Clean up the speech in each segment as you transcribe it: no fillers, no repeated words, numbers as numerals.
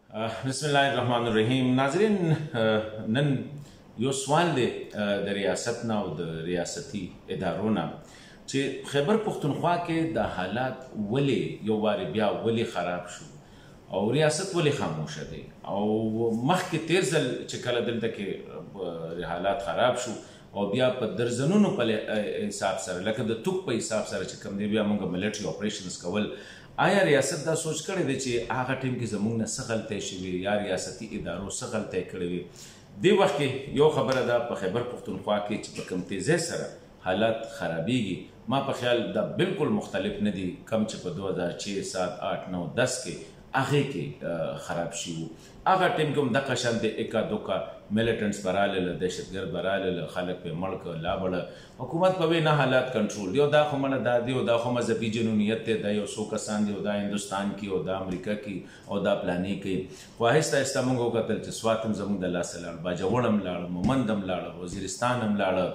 بسم الله الرحمن الرحیم. ناظرین، نن یو سوال دی د ریاست نه او د ریاستي ادارو نه چې خیبر پښتونخوا کې د حالات ولې یو وارې بیا ولې خراب شو او ریاست ولې خاموشه دی او مخکې تیر ځل چې کله دلته کې حالات خراب شو او بیا په درزنونو په حساب سره لکه د توپ په حساب سره چې کوم دی بیا موږ ملټري اپریشنز کول، آیا ریاست دا سوچ کړی دی چې هغه ټیم کې زموږ نه څه غلطۍ شوي یا ریاستي ادارو څه غلطۍ کړې وي؟ دې وخت کې یو خبره ده په خیبر پښتونخوا کې چې په کوم تیزۍ سره حالات خرابیږي، ما په خیال دا بالکل مختلف نه دي کم چې په 2006 7 8 9 10 کې هغې کې خراب شي وو. هغه ټیم کې هم دغه شان د اکا دوکا میلیټنټس به راغلل، دهشتګرد به راغلل، خلک پې مړ کړه لا بړه، حکومت په وینا حالات کنټرول دی او دا خو منه دا دی او دا خو مذهبي جنونیت دی، دا یو څو کسان دي او دا هندوستان کې او دا امریکا کې او دا پلانې کوي. خو آهسته آهسته موږ وکتل چې سوات هم زموږ د لاسه لاړ، باجوړ هم لاړه، مومند هم لاړه، وزیرستان هم لاړه،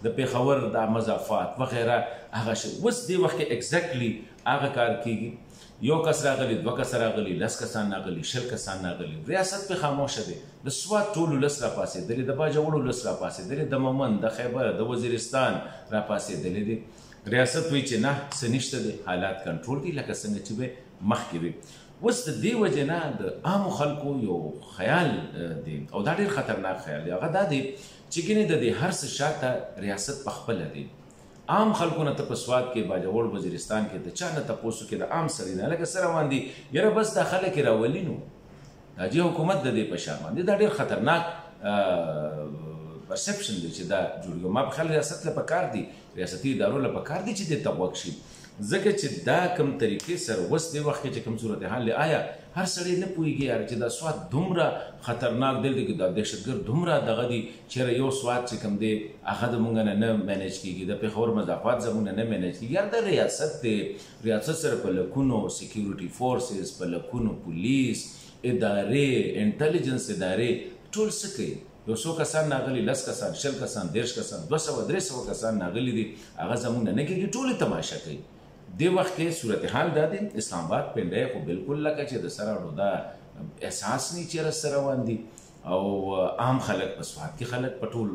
د پېښور دا مضافات وغیره هغه شي. اوس دې وخت کې ایګزیکټلي هغه کار کېږي، یو کس راغلی، دوه کس راغلی، 10 کسان راغلی، 20 کسان راغلی، ریاست پې خاموشه دی. د سوات ټولو 10 راپاڅېدلي، د باجوړو 10 راپاڅېدلي، د مومند، د خیبر، د وزیرستان راپاڅېدلي دي. ریاست وایي چې نه څه نشته دی، حالات کنټرول دي لکه څنګه چې به مخکې وي. اوس د دې وجې نه د عامو خلکو یو خیال دی او دا ډېر خطرناک خیال دی، هغه دا دی چې ګینې د دې هر څه شاته ریاست پخپله دی. عام خلکو نه ته په سوات کې، باجوړ، وزیرستان کې د چا نه تپوس وکړې، د عام سړي نه لکه څه روان دي، یاره بس دا خلک یې راولي نو دا جې حکومت د دې په شا باندې دا ډېر خطرناک پرسپشن دی چې دا جوړېږي. ما په خیال ریاست له پکار دي، ریاستي ادارو له پکار دي چې دې ته غوږ شي، ځکه چې دا کوم طریقې سره اوس دې وخت کې چې کوم صورتحال دی، آیا هر سړی نه پوهېږي یاره چې دا سوات دومره خطرناک دی چې دا دهشتګرد دومره دغه دي چېرې یو سوات چې کوم دی هغه د موږ نه مینیج کېږي، د پېښور مضافات زموږ نه مینیج کېږي. یاره دا ریاست دی، ریاست سره په لکونو سیکیورټي فورسز، په لکونو پولیس ادارې، انټلیجنس ادارې ټول څه کوي؟ یو څو کسان ناغلي، 10 کسان، 20 کسان، 30 کسان، 200 300 کسان ناغلي دي، هغه زموږ نه کېږي، ټولې تماشه کوي. دې وخت کې صورتحال دا دی، اسلام آباد پنډی خو بالکل لکه چې د سره اړو دا احساس نه چېرې سره روان دي او عام خلک په سوات کې، خلک په ټول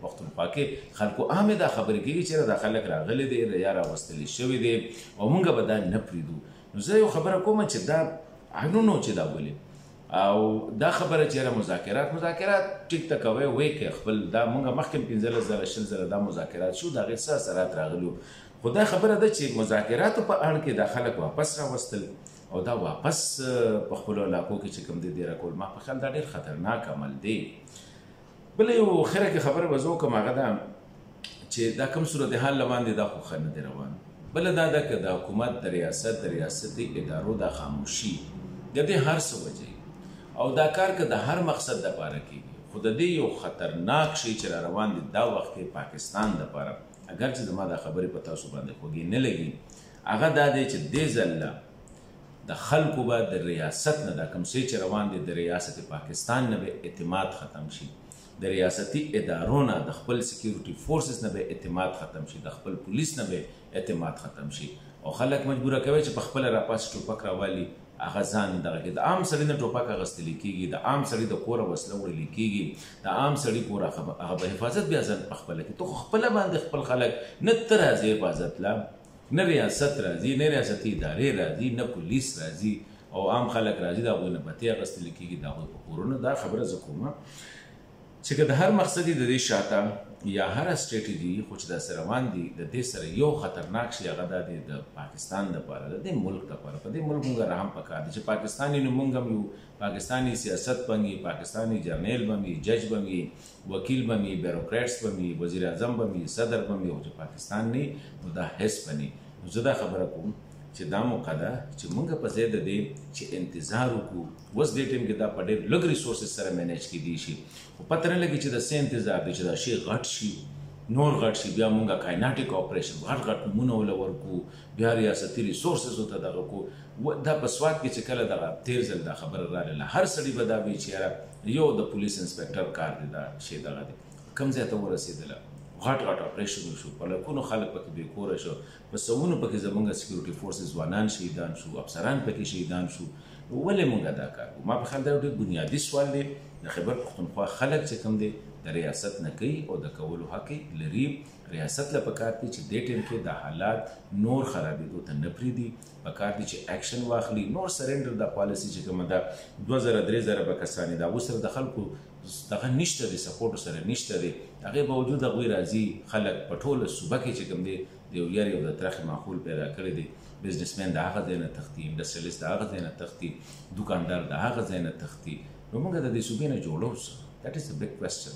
پښتونخوا کې خلکو عامې دا خبرې کېږي چې دا خلک راغلي دي یا راوستلي شوي دي او موږ به دا نه پرېږدو. نو زه یو خبره کوم چې دا عینونو چې دا ولې او دا خبره چې مذاکرات ټیک ته کوئ وایي که خپل دا موږ مخکې 15 زره 20 زره دا مذاکرات شو، د هغې څه اثرات راغلي وو. خو دا خبره ده چې مذاکراتو په اړه کې دا خلک واپس راوستل او دا واپس په خپلو علاقو کې چې کوم دی دې راکول، ما په خیال دا ډېر خطرناک عمل دی. بله یو خیره کې خبره به زه وکړم، هغه ده چې دا کوم صورتحال له باندې دا خو ښه نه دی روان. بله دا ده که د حکومت، د ریاستي ادارو دا خاموشي د دې هر څه وجه او دا کار که د هر مقصد دپاره کېږي، خو د دې یو خطرناک شی چې را روان دی دا وخت کې پاکستان دپاره، اگر چې زما دا خبرې په تاسو باندې خوږې نه لګي، هغه دا دی چې دې ځل د خلکو به د ریاست نه دا کوم څه چې روان دي د ریاست پاکستان نه به اعتماد ختم شي، د ریاستي ادارو نه، د خپل سیکیورټي فورسز نه به اعتماد ختم شي، د خپل پولیس نه به اعتماد ختم شي او خلک مجبوره کوي چې په خپله راپاسې ټوپک راوالي، هغه ځان دغه کې د عام سړي نه ټوپک اخیستلی کېږي، د عام سړي د کوره وسله وړلی کېږي، د عام سړي کور هغه به حفاظت بیا ځان په خپله کوي. ته خو خپله باندې خپل خلک نه ته راځي حفاظت لا، نه ریاست راځي، نه ریاستي ادارې راځي، نه پولیس راځي او عام خلک راځي، د هغوی نه بتۍ اخیستلی کېږي د هغوی په کورونو. دا خبره زه کوم چې که د هر مقصد د دې شاته یا هره سټریټجي خو چې داسې روان دي، د دې سره یو خطرناک شی هغه دا دی د پاکستان دپاره، د دې ملک دپاره. په دې ملک موږ رحم پکار دی چې پاکستاني نو موږ هم یو، پاکستاني سیاست به وي، پاکستاني جرنیل به وي، جج به وي، وکیل به وي، بیروکریټس به وي، وزیر اعظم به وي، صدر به وي، او چې پاکستان نه نو دا هیڅ به نه. نو زه دا خبره کوم چې دا موقع ده چې موږ په ځای د دې چې انتظار وکړو، اوس دې ټیم کې دا په ډېر لږ ریسورسز سره مینیج کېدی شي، خو پته نه لګي چې د څه انتظار دی چې دا شی غټ شي، نور غټ شي، بیا موږ کایناټیک اپریشن غټ نومونه وله ورکو، بیا ریاستي ریسورسزو ته دغه کو. دا په سوات کې چې کله دغه تیر ځل دا خبره راغله، هر سړي به دا وایي چې یاره یو د پولیس انسپکټر کار دی، دا شی دغه دی، کوم ځای ته ورسېدله، غټ اپریشن شو، په لکونو خلک پکې بې کوره شو، په سوونو پکې زموږ سیکیورټي فورسز ځوانان شهیدان شو، افسران پکې شهیدان شو. ولې موږ دا کار کوو؟ ما په خیال دا یو ډېر بنیادي سوال دی. د خیبر پښتونخوا خلک چې کوم دی د ریاست نه کوي او د کولو حق لري. ریاست له پکار دی چې دې ټیم کې د حالات نور خرابېدو ته نه پرېږدي. پکار دی چې اکشن واخلي. نور سرنډر د پالیسي چې کومه ده 2000 3000 به کسانې د هغو سره د خلکو دغه نشته دی، سپورټ سره نشته دی. هغې باوجود هغوی راځي خلک په ټوله صوبه کې چې کوم دی د یو یارې او د ترخې ماحول پیدا کړی دی. بزنسمین د هغه ځای نه تښتي، انډسټریلیست د هغه ځای نه تښتي، دوکاندار د هغه ځای نه تښتي. نو موږ د دې صوبې نه جوړو څه؟ That is a big question.